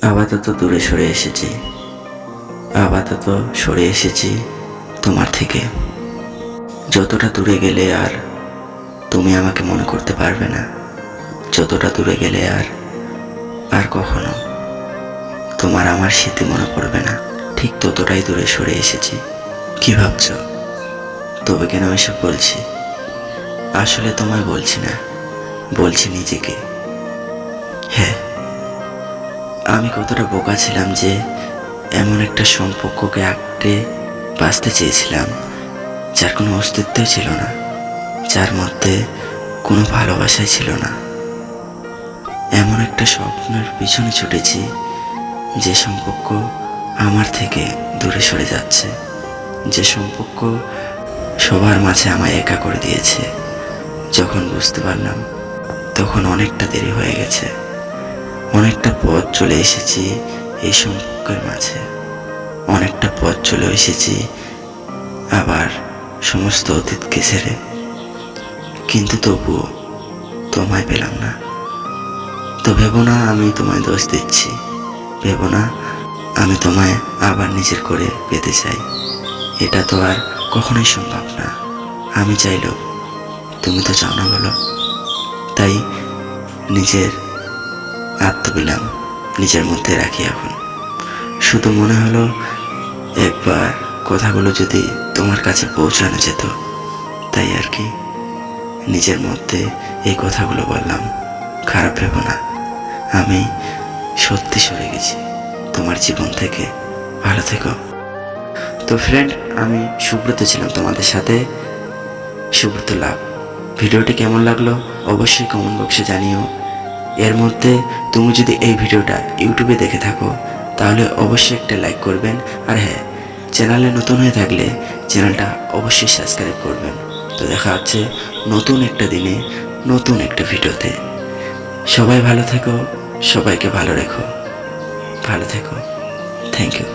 আপাতত দূরে সরে এসেছি, আপাতত সরে এসেছি তোমার থেকে। যতটা দূরে গেলে আর তুমি আমাকে মনে করতে পারবে না, যতটা দূরে গেলে আর আর কখনো তোমার আমার স্মৃতি মনে পড়বে না, ঠিক ততটাই দূরে সরে এসেছি। কি ভাবছো? তবে কেন এসব বলছি? আসলে তোমায় বলছি না, বলছি নিজেকে। হ্যাঁ, আমি কতটা বোকা ছিলাম যে এমন একটা সম্পর্ককে আঁকড়ে বাঁচতে চেয়েছিলাম যার কোনো অস্তিত্বই ছিল না, যার মধ্যে কোনো ভালোবাসাই ছিল না। এমন একটা স্বপ্নের পিছনে ছুটেছি যে সম্পর্ক আমার থেকে দূরে সরে যাচ্ছে, যে সম্পর্ক সবার মাঝে আমায় একা করে দিয়েছে। যখন বুঝতে পারলাম তখন অনেকটা দেরি হয়ে গেছে, অনেকটা পথ চলে এসেছি এই সম্পর্কের মাঝে, অনেকটা পথ চলে এসেছি আবার সমস্ত অতীতকে ছেড়ে। কিন্তু তবুও তোমায় পেলাম না। তো ভেবো না আমি তোমায় দোষ দিচ্ছি, ভেবো না আমি তোমায় আবার নিজের করে পেতে চাই। এটা তো আর কখনোই সম্ভব না। আমি চাইলেও, তুমি তো চাও না বলো। তাই নিজের আত্মবিলাম নিজের মধ্যে রাখি এখন। শুধু মনে হলো একবার কথাগুলো যদি তোমার কাছে পৌঁছানো যেত, তাই আর কি নিজের মধ্যে এই কথাগুলো বললাম। খারাপ ভেবো না, আমি সত্যি সরে গেছি তোমার জীবন থেকে। ভালো থেকো। তো ফ্রেন্ড, আমি সুব্রত ছিলাম তোমাদের সাথে, সুব্রত লাভ। ভিডিওটি কেমন লাগলো অবশ্যই কমেন্ট বক্সে জানিও। এর মধ্যে তুমি যদি এই ভিডিওটা ইউটিউবে দেখে থাকো তাহলে অবশ্যই একটা লাইক করবেন, আর হ্যাঁ, চ্যানেলে নতুন হয়ে থাকলে চ্যানেলটা অবশ্যই সাবস্ক্রাইব করবেন। তো দেখা হচ্ছে নতুন একটা দিনে নতুন একটা ভিডিওতে। সবাই ভালো থেকো, সবাইকে ভালো রেখো, ভালো থেকো। Thank you.